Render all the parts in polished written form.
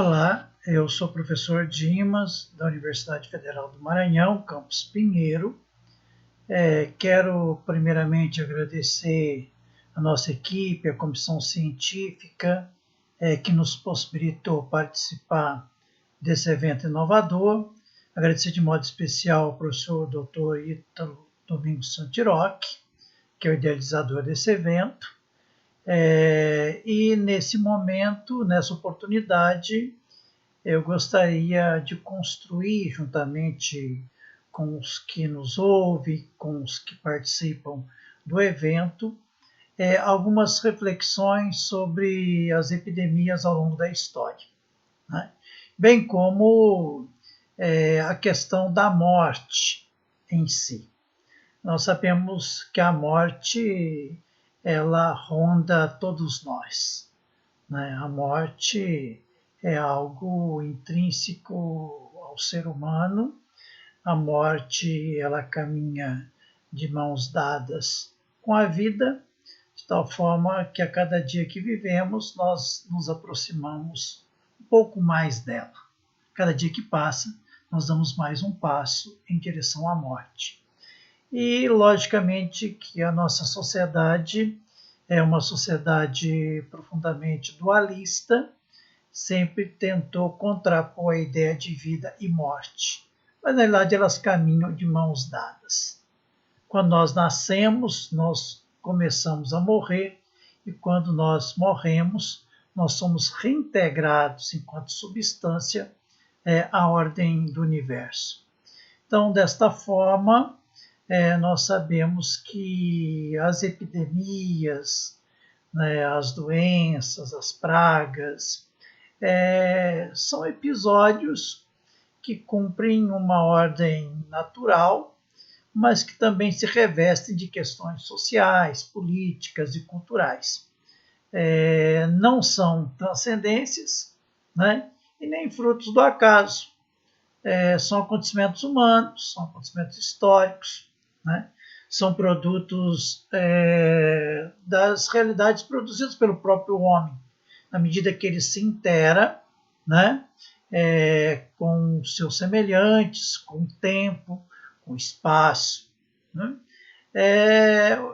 Olá, eu sou o professor Dimas, da Universidade Federal do Maranhão, campus Pinheiro. Quero primeiramente agradecer a nossa equipe, a comissão científica, que nos possibilitou participar desse evento inovador. Agradecer de modo especial ao professor Dr. Ítalo Domingos Santiroc, que é o idealizador desse evento. E nesse momento, nessa oportunidade, eu gostaria de construir, juntamente com os que nos ouvem, com os que participam do evento, algumas reflexões sobre as epidemias ao longo da história, né? Bem como a questão da morte em si. Nós sabemos que a morte ela ronda todos nós, né? A morte é algo intrínseco ao ser humano. A morte ela caminha de mãos dadas com a vida, de tal forma que a cada dia que vivemos nós nos aproximamos um pouco mais dela. Cada dia que passa, nós damos mais um passo em direção à morte. E, logicamente, que a nossa sociedade é uma sociedade profundamente dualista, sempre tentou contrapor a ideia de vida e morte. Mas, na verdade, elas caminham de mãos dadas. Quando nós nascemos, nós começamos a morrer, e quando nós morremos, nós somos reintegrados enquanto substância à ordem do universo. Então, desta forma, nós sabemos que as epidemias, né, as doenças, as pragas, são episódios que cumprem uma ordem natural, mas que também se revestem de questões sociais, políticas e culturais. Não são transcendências, né, e nem frutos do acaso. São acontecimentos humanos, são acontecimentos históricos, né? São produtos das realidades produzidas pelo próprio homem, na medida que ele se intera, né? Com seus semelhantes, com o tempo, com o espaço, né?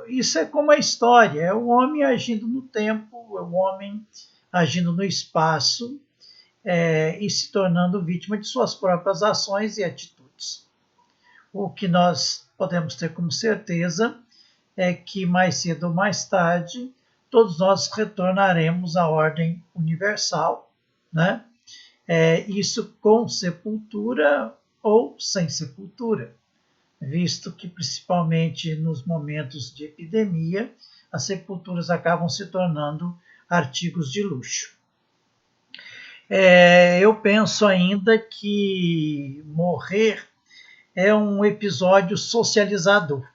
Isso é como a história, é o homem agindo no tempo, é o homem agindo no espaço, e se tornando vítima de suas próprias ações e atitudes. O que nós podemos ter como certeza é que mais cedo ou mais tarde todos nós retornaremos à ordem universal, né? Isso com sepultura ou sem sepultura, visto que principalmente nos momentos de epidemia as sepulturas acabam se tornando artigos de luxo. Eu penso ainda que morrer é um episódio socializador,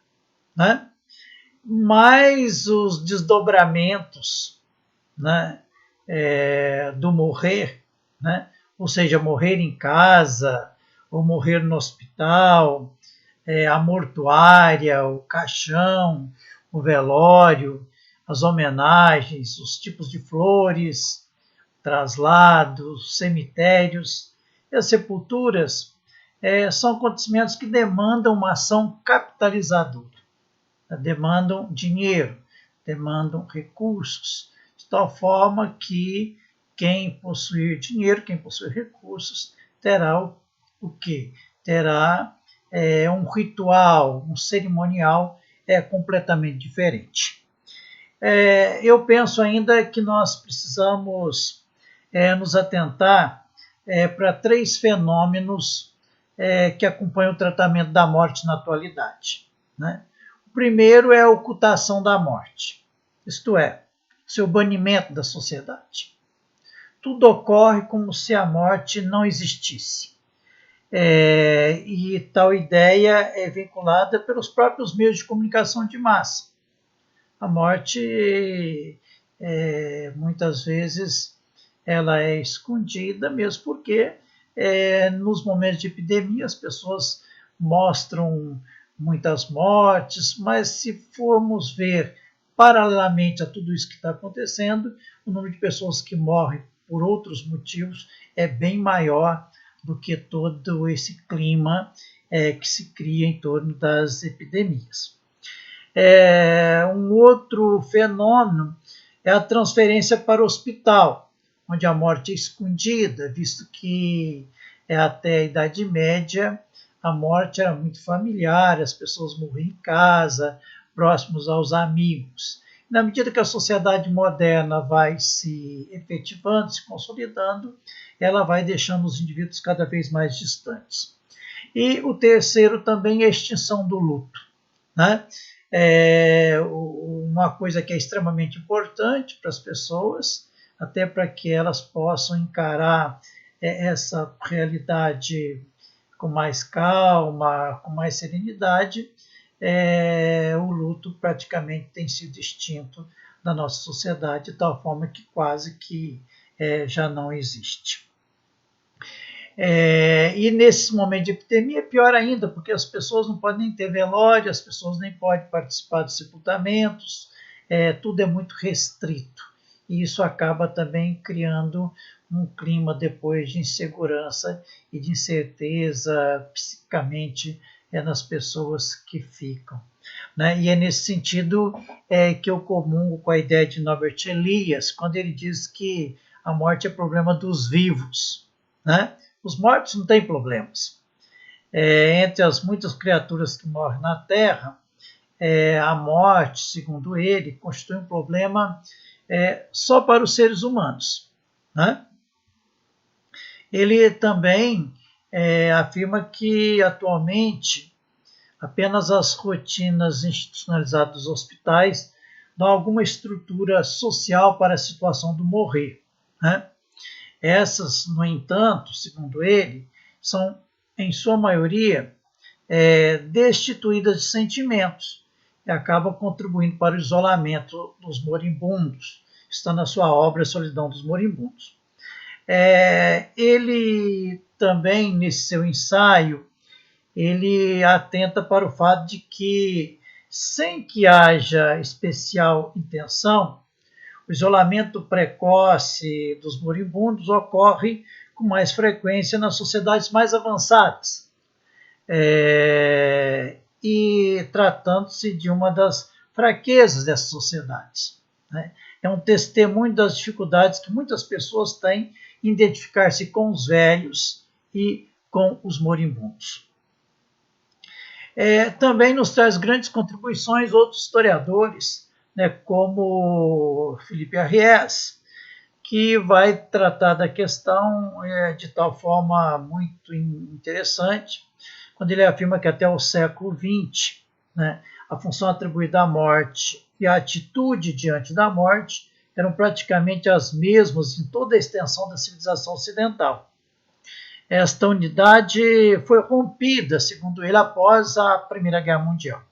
né? Mas os desdobramentos, né, do morrer, né, ou seja, morrer em casa, ou morrer no hospital, a mortuária, o caixão, o velório, as homenagens, os tipos de flores, traslados, cemitérios e as sepulturas são acontecimentos que demandam uma ação capitalizadora, demandam dinheiro, demandam recursos, de tal forma que quem possuir dinheiro, quem possuir recursos, terá o quê? Terá um ritual, um cerimonial completamente diferente. Eu penso ainda que nós precisamos nos atentar para 3 fenômenos que acompanham o tratamento da morte na atualidade, né? O primeiro é a ocultação da morte, isto é, seu banimento da sociedade. Tudo ocorre como se a morte não existisse. E tal ideia é vinculada pelos próprios meios de comunicação de massa. A morte, muitas vezes, ela é escondida, mesmo porque nos momentos de epidemia as pessoas mostram muitas mortes, mas se formos ver paralelamente a tudo isso que está acontecendo, o número de pessoas que morrem por outros motivos é bem maior do que todo esse clima que se cria em torno das epidemias. Um outro fenômeno é a transferência para o hospital, onde a morte é escondida, visto que até a Idade Média a morte era muito familiar, as pessoas morriam em casa, próximos aos amigos. Na medida que a sociedade moderna vai se efetivando, se consolidando, ela vai deixando os indivíduos cada vez mais distantes. E o terceiro também é a extinção do luto, né? Uma coisa que é extremamente importante para as pessoas, até para que elas possam encarar essa realidade com mais calma, com mais serenidade, o luto praticamente tem sido extinto da nossa sociedade, de tal forma que quase que já não existe. E nesse momento de epidemia é pior ainda, porque as pessoas não podem nem ter velório, as pessoas nem podem participar dos sepultamentos, tudo é muito restrito. E isso acaba também criando um clima depois de insegurança e de incerteza psicicamente nas pessoas que ficam. Né? E é nesse sentido que eu comungo com a ideia de Norbert Elias, quando ele diz que a morte é problema dos vivos. Né? Os mortos não têm problemas. Entre as muitas criaturas que morrem na Terra, a morte, segundo ele, constitui um problema só para os seres humanos. Né? Ele também afirma que, atualmente, apenas as rotinas institucionalizadas dos hospitais dão alguma estrutura social para a situação do morrer. Né? Essas, no entanto, segundo ele, são, em sua maioria, destituídas de sentimentos e acabam contribuindo para o isolamento dos moribundos. Está na sua obra Solidão dos Moribundos. Ele também, nesse seu ensaio, ele atenta para o fato de que, sem que haja especial intenção, o isolamento precoce dos moribundos ocorre com mais frequência nas sociedades mais avançadas, e tratando-se de uma das fraquezas dessas sociedades. Né? É um testemunho das dificuldades que muitas pessoas têm em identificar-se com os velhos e com os moribundos. Também nos traz grandes contribuições outros historiadores, né, como Felipe Arries, que vai tratar da questão de tal forma muito interessante, quando ele afirma que até o século XX, né, a função atribuída à morte e a atitude diante da morte eram praticamente as mesmas em toda a extensão da civilização ocidental. Esta unidade foi rompida, segundo ele, após a Primeira Guerra Mundial.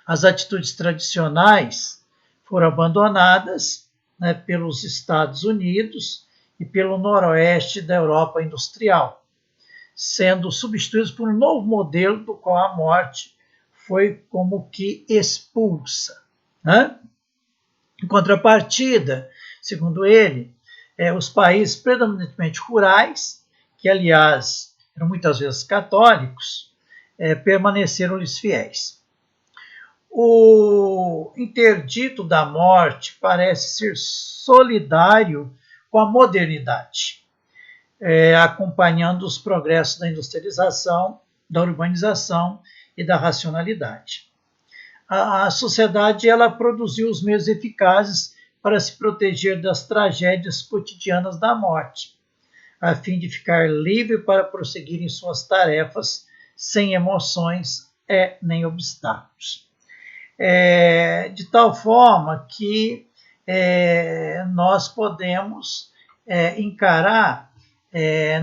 As atitudes tradicionais foram abandonadas, né, pelos Estados Unidos e pelo noroeste da Europa industrial, sendo substituídos por um novo modelo do qual a morte foi como que expulsa. Né? Em contrapartida, segundo ele, os países predominantemente rurais, que aliás eram muitas vezes católicos, permaneceram-lhes fiéis. O interdito da morte parece ser solidário com a modernidade, acompanhando os progressos da industrialização, da urbanização e da racionalidade. A sociedade ela produziu os meios eficazes para se proteger das tragédias cotidianas da morte, a fim de ficar livre para prosseguir em suas tarefas sem emoções nem obstáculos. De tal forma que nós podemos encarar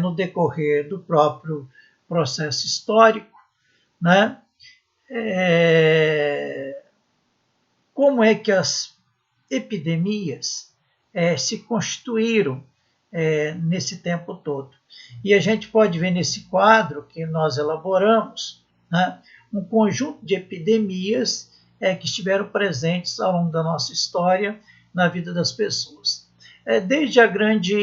no decorrer do próprio processo histórico, né, como é que as epidemias se constituíram nesse tempo todo. E a gente pode ver nesse quadro que nós elaboramos, né, um conjunto de epidemias que estiveram presentes ao longo da nossa história na vida das pessoas. desde a grande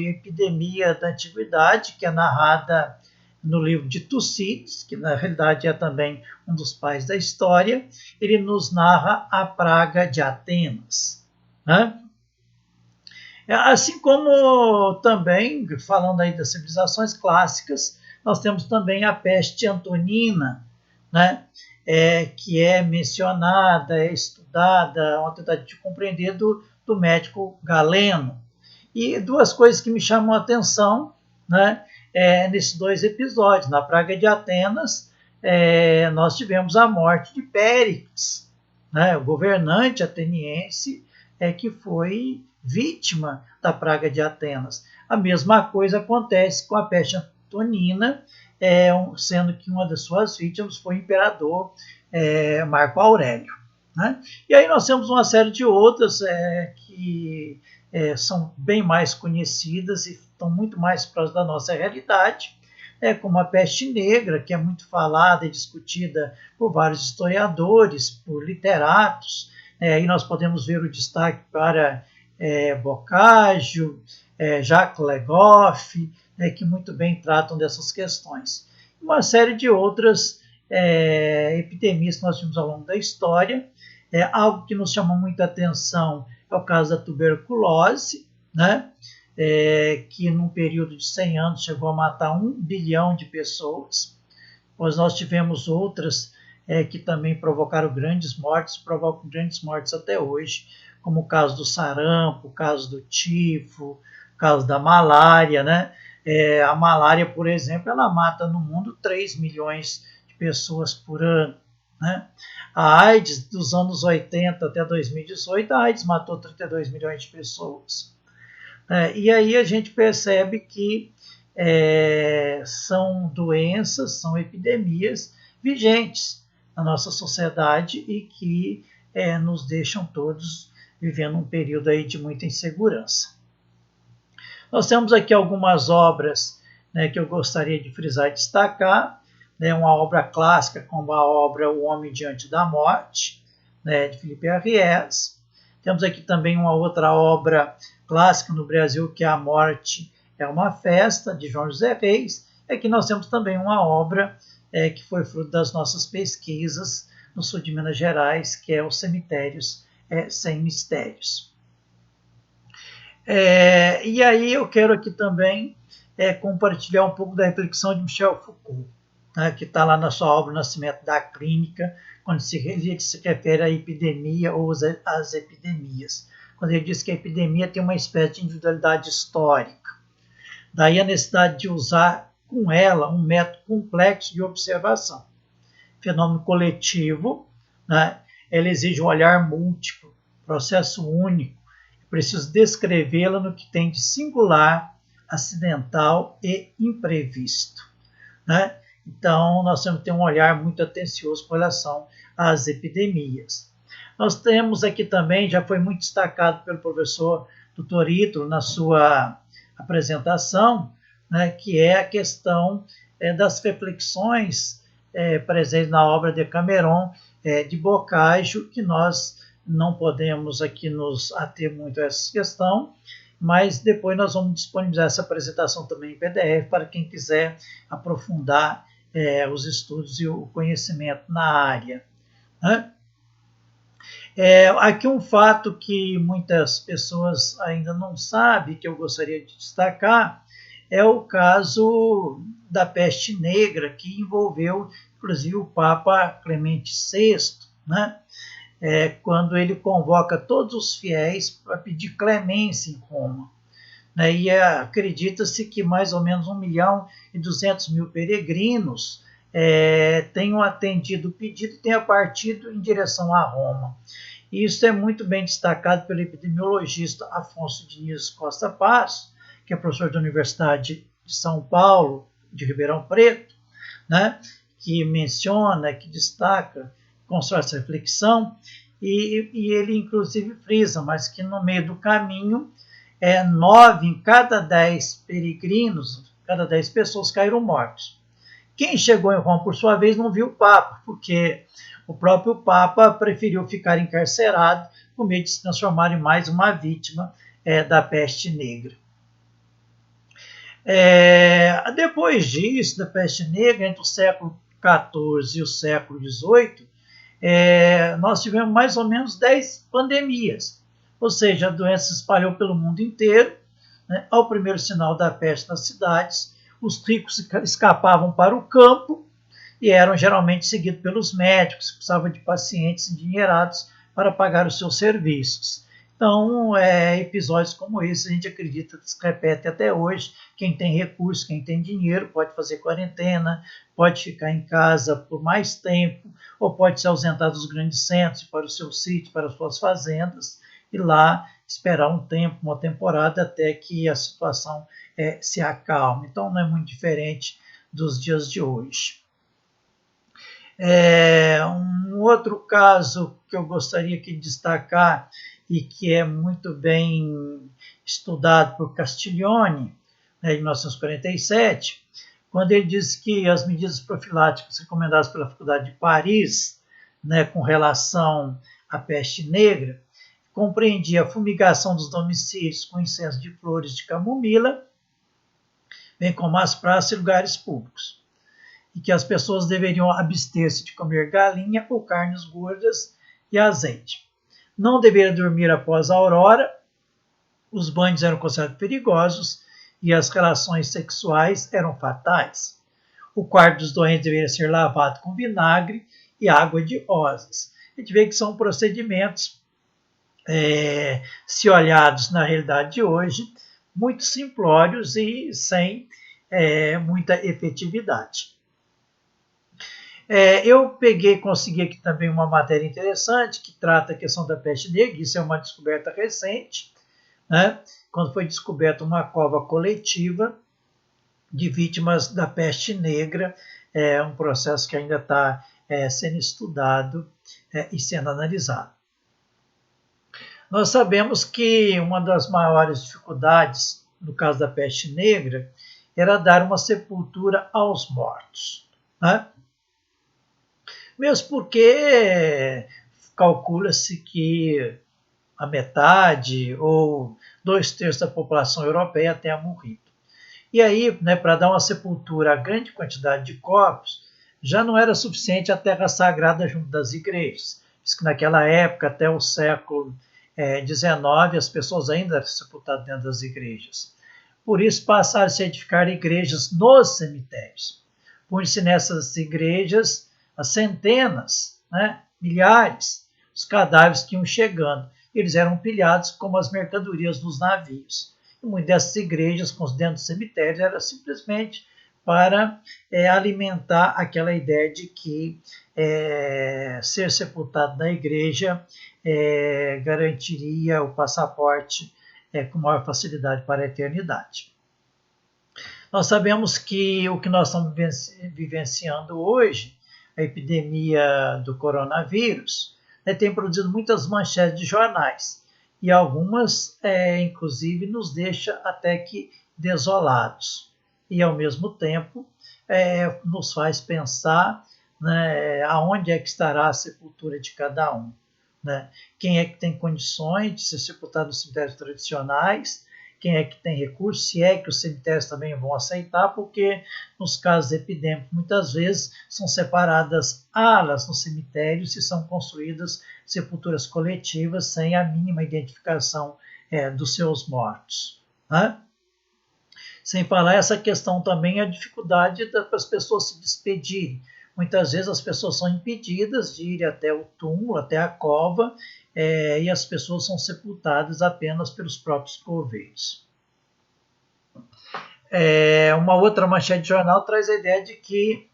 epidemia da antiguidade, que é narrada no livro de Tucídides, que na realidade é também um dos pais da história, ele nos narra a praga de Atenas, né? Assim como também, falando aí das civilizações clássicas, nós temos também a peste antonina, né? Que é mencionada, é estudada, uma tentativa de compreender do médico Galeno. E duas coisas que me chamam a atenção, né, nesses dois episódios. Na praga de Atenas, nós tivemos a morte de Péricles, né, o governante ateniense que foi vítima da praga de Atenas. A mesma coisa acontece com a peste antonina, sendo que uma das suas vítimas foi o imperador Marco Aurélio, né? E aí nós temos uma série de outras que são bem mais conhecidas e estão muito mais próximas da nossa realidade, como a peste negra, que é muito falada e discutida por vários historiadores, por literatos. Aí nós podemos ver o destaque para Boccaccio, Jacques Le Goff, que muito bem tratam dessas questões. Uma série de outras epidemias que nós tivemos ao longo da história. Algo que nos chama muita atenção é o caso da tuberculose, né? Que num período de 100 anos chegou a matar 1 bilhão de pessoas. Pois nós tivemos outras que também provocaram grandes mortes, provocam grandes mortes até hoje, como o caso do sarampo, o caso do tifo, o caso da malária, né? A malária, por exemplo, ela mata no mundo 3 milhões de pessoas por ano, né? A AIDS, dos anos 80 até 2018, a AIDS matou 32 milhões de pessoas. E aí a gente percebe que são doenças, são epidemias vigentes na nossa sociedade e que nos deixam todos vivendo um período aí de muita insegurança. Nós temos aqui algumas obras, né, que eu gostaria de frisar e destacar. Uma obra clássica como a obra O Homem Diante da Morte, né, de Felipe Arries. Temos aqui também uma outra obra clássica no Brasil, que é A Morte é uma Festa, de João José Reis. E aqui nós temos também uma obra que foi fruto das nossas pesquisas no sul de Minas Gerais, que é Os Cemitérios Sem Mistérios. E aí eu quero aqui também compartilhar um pouco da reflexão de Michel Foucault, que está lá na sua obra O Nascimento da Clínica, quando ele se refere à epidemia ou às epidemias. Quando ele diz que a epidemia tem uma espécie de individualidade histórica. Daí a necessidade de usar com ela um método complexo de observação. Fenômeno coletivo, né? Ele exige um olhar múltiplo, processo único. É preciso descrevê-la no que tem de singular, acidental e imprevisto, né? Então, nós temos que ter um olhar muito atencioso com relação às epidemias. Nós temos aqui também, já foi muito destacado pelo professor Dr. Ítalo na sua apresentação, né, que é a questão das reflexões presentes na obra de Decameron, de Boccaccio, que nós não podemos aqui nos ater muito a essa questão, mas depois nós vamos disponibilizar essa apresentação também em PDF para quem quiser aprofundar os estudos e o conhecimento na área, né? Aqui um fato que muitas pessoas ainda não sabem, que eu gostaria de destacar, é o caso da peste negra, que envolveu, inclusive, o Papa Clemente VI, né? Quando ele convoca todos os fiéis para pedir clemência em Roma. E acredita-se que mais ou menos 1.200.000 peregrinos tenham atendido o pedido e tenham partido em direção a Roma. E isso é muito bem destacado pelo epidemiologista Afonso Diniz Costa Passo, que é professor da Universidade de São Paulo, de Ribeirão Preto, né, que menciona, que destaca, constrói essa reflexão, e ele inclusive frisa, mas que no meio do caminho, 9 em cada 10 peregrinos, cada 10 pessoas caíram mortos. Quem chegou em Roma, por sua vez, não viu o Papa, porque o próprio Papa preferiu ficar encarcerado com medo de se transformar em mais uma vítima da peste negra. Depois disso, da peste negra, entre o século XIV e o século XVIII, nós tivemos mais ou menos 10 pandemias, ou seja, a doença se espalhou pelo mundo inteiro, né? Ao primeiro sinal da peste nas cidades, os ricos escapavam para o campo e eram geralmente seguidos pelos médicos, que precisavam de pacientes endinheirados para pagar os seus serviços. Então, episódios como esse, a gente acredita que se repete até hoje. Quem tem recurso, quem tem dinheiro, pode fazer quarentena, pode ficar em casa por mais tempo, ou pode se ausentar dos grandes centros para o seu sítio, para as suas fazendas, e lá esperar um tempo, uma temporada, até que a situação se acalme. Então, não é muito diferente dos dias de hoje. Um outro caso que eu gostaria de destacar e que é muito bem estudado por Castiglione, em 1947, quando ele diz que as medidas profiláticas recomendadas pela Faculdade de Paris, com relação à peste negra, compreendia a fumigação dos domicílios com incenso de flores de camomila, bem como as praças e lugares públicos, e que as pessoas deveriam abster-se de comer galinha ou carnes gordas e azeite. Não deveria dormir após a aurora, os banhos eram considerados perigosos e as relações sexuais eram fatais. O quarto dos doentes deveria ser lavado com vinagre e água de rosas. A gente vê que são procedimentos, se olhados na realidade de hoje, muito simplórios e sem muita efetividade. Eu consegui aqui também uma matéria interessante que trata a questão da peste negra. Isso é uma descoberta recente, né? Quando foi descoberta uma cova coletiva de vítimas da peste negra, um processo que ainda está sendo estudado e sendo analisado. Nós sabemos que uma das maiores dificuldades, no caso da peste negra, era dar uma sepultura aos mortos, né? Mesmo porque calcula-se que a metade ou 2/3 da população europeia tenha morrido. E aí, para dar uma sepultura a grande quantidade de corpos, já não era suficiente a terra sagrada junto das igrejas. Diz que naquela época, até o século XIX, as pessoas ainda eram sepultadas dentro das igrejas. Por isso, passaram a se edificar igrejas nos cemitérios. Põe-se nessas igrejas as centenas, milhares, os cadáveres que iam chegando. Eles eram pilhados como as mercadorias dos navios. E muitas dessas igrejas, dentro dos cemitérios, era simplesmente para alimentar aquela ideia de que ser sepultado na igreja garantiria o passaporte com maior facilidade para a eternidade. Nós sabemos que o que nós estamos vivenciando hoje, a epidemia do coronavírus, tem produzido muitas manchetes de jornais, e algumas, inclusive, nos deixa até que desolados. E, ao mesmo tempo, nos faz pensar, aonde é que estará a sepultura de cada um. Quem é que tem condições de ser sepultado nos cemitérios tradicionais, quem é que tem recursos, se é que os cemitérios também vão aceitar, porque nos casos epidêmicos, muitas vezes, são separadas alas nos cemitérios e são construídas sepulturas coletivas sem a mínima identificação dos seus mortos. Sem falar essa questão também, a dificuldade para as pessoas se despedirem. Muitas vezes as pessoas são impedidas de ir até o túmulo, até a cova, e as pessoas são sepultadas apenas pelos próprios coveiros. Uma outra manchete de jornal traz a ideia de que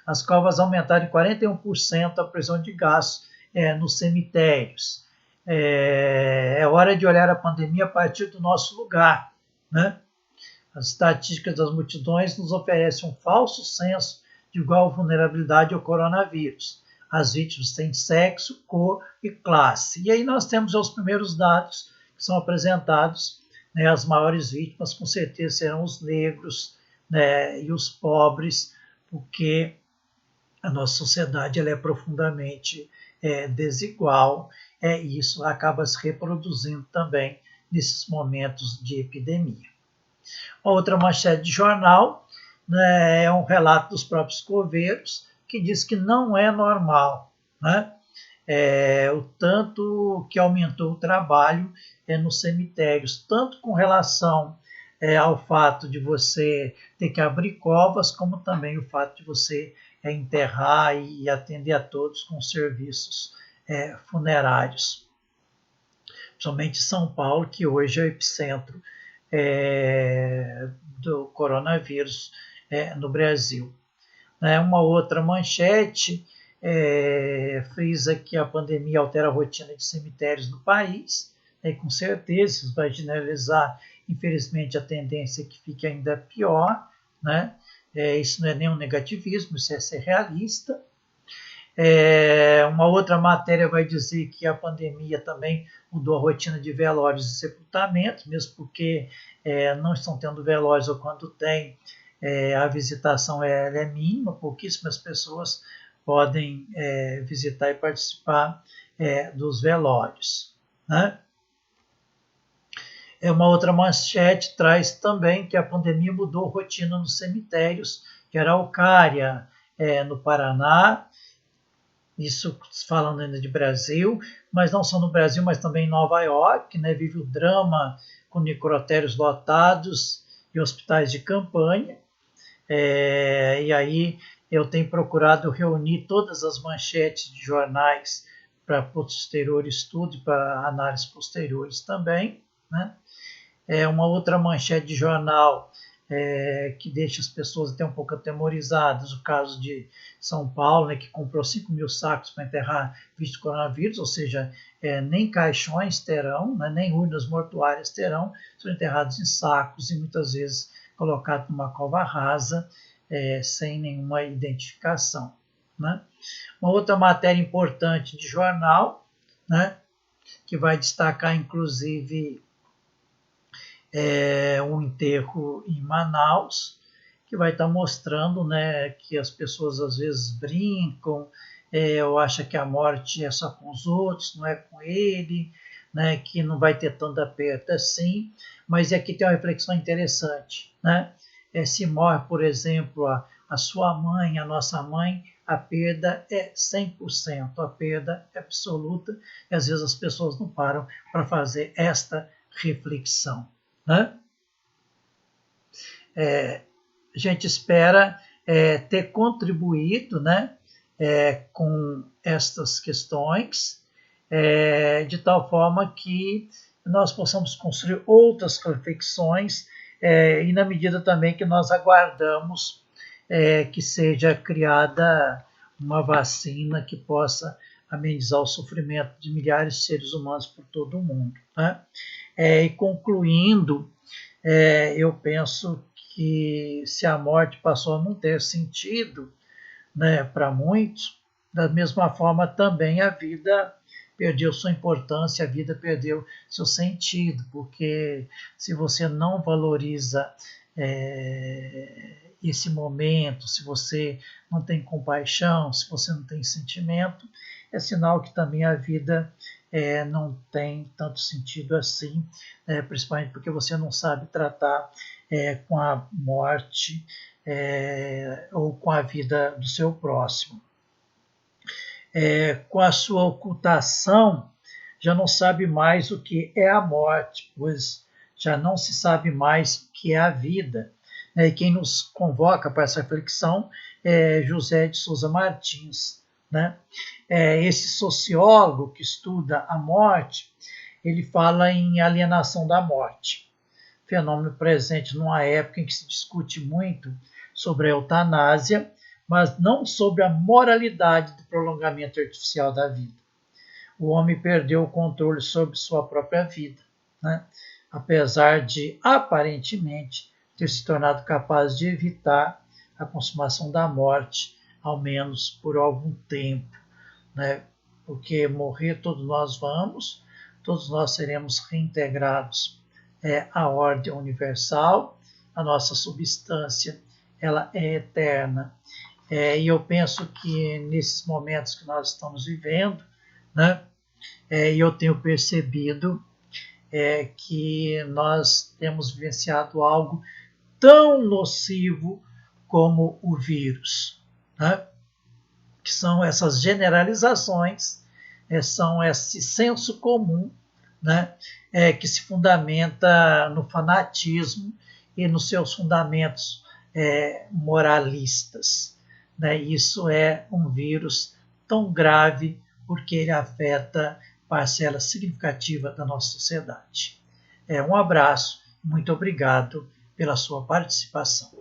as covas aumentaram em 41% a previsão de gastos nos cemitérios. É hora de olhar a pandemia a partir do nosso lugar, As estatísticas das multidões nos oferecem um falso senso de igual vulnerabilidade ao coronavírus. As vítimas têm sexo, cor e classe. E aí nós temos os primeiros dados que são apresentados. As maiores vítimas, com certeza, serão os negros e os pobres, porque a nossa sociedade ela é profundamente desigual, e isso acaba se reproduzindo também nesses momentos de epidemia. A outra manchete de jornal, né, é um relato dos próprios coveiros, que diz que não é normal, né, o tanto que aumentou o trabalho nos cemitérios, tanto com relação ao fato de você ter que abrir covas, como também o fato de você enterrar e atender a todos com serviços funerários. Principalmente São Paulo, que hoje é o epicentro do coronavírus no Brasil. Uma outra manchete frisa que a pandemia altera a rotina de cemitérios no país, e com certeza isso vai generalizar, infelizmente, a tendência é que fique ainda pior, né? Isso não é nenhum negativismo, isso é ser realista. Uma outra matéria vai dizer que a pandemia também mudou a rotina de velórios e sepultamentos, mesmo porque não estão tendo velórios, ou quando tem, a visitação ela é mínima, pouquíssimas pessoas podem visitar e participar dos velórios, né? Uma outra manchete traz também que a pandemia mudou a rotina nos cemitérios de Araucária, no Paraná, isso falando ainda de Brasil, mas não só no Brasil, mas também em Nova York, né, vive o drama com necrotérios lotados e hospitais de campanha. E aí eu tenho procurado reunir todas as manchetes de jornais para posterior estudo e para análises posteriores também, né? Uma outra manchete de jornal que deixa as pessoas até um pouco atemorizadas, o caso de São Paulo, né, que comprou 5.000 sacos para enterrar vítimas do coronavírus, ou seja, nem caixões terão, né, nem urnas mortuárias terão, são enterrados em sacos e muitas vezes colocados numa cova rasa, sem nenhuma identificação, né? Uma outra matéria importante de jornal, né, que vai destacar inclusive um enterro em Manaus, que vai estar mostrando, né, que as pessoas às vezes brincam, ou acham que a morte é só com os outros, não é com ele, né, que não vai ter tanta perda assim, mas aqui tem uma reflexão interessante, né? Se morre, por exemplo, a sua mãe, a nossa mãe, a perda é 100%, a perda é absoluta, e às vezes as pessoas não param para fazer esta reflexão, né? A gente espera ter contribuído, né, com estas questões, de tal forma que nós possamos construir outras reflexões, e na medida também que nós aguardamos que seja criada uma vacina que possa amenizar o sofrimento de milhares de seres humanos por todo o mundo, né? E concluindo, eu penso que se a morte passou a não ter sentido, né, para muitos, da mesma forma também a vida perdeu sua importância, a vida perdeu seu sentido, porque se você não valoriza esse momento, se você não tem compaixão, se você não tem sentimento, é sinal que também a vida não tem tanto sentido assim, principalmente porque você não sabe tratar com a morte ou com a vida do seu próximo. Com a sua ocultação, já não sabe mais o que é a morte, pois já não se sabe mais o que é a vida. E quem nos convoca para essa reflexão é José de Souza Martins, né? Esse sociólogo que estuda a morte, ele fala em alienação da morte, fenômeno presente numa época em que se discute muito sobre a eutanásia, mas não sobre a moralidade do prolongamento artificial da vida. O homem perdeu o controle sobre sua própria vida, né? Apesar de, aparentemente, ter se tornado capaz de evitar a consumação da morte, ao menos por algum tempo, né? Porque morrer todos nós vamos, todos nós seremos reintegrados à ordem universal, a nossa substância ela é eterna. E eu penso que nesses momentos que nós estamos vivendo, né, eu tenho percebido que nós temos vivenciado algo tão nocivo como o vírus, né? Que são essas generalizações, são esse senso comum, né? Que se fundamenta no fanatismo e nos seus fundamentos moralistas, né? Isso é um vírus tão grave porque ele afeta parcela significativa da nossa sociedade. Um abraço, muito obrigado pela sua participação.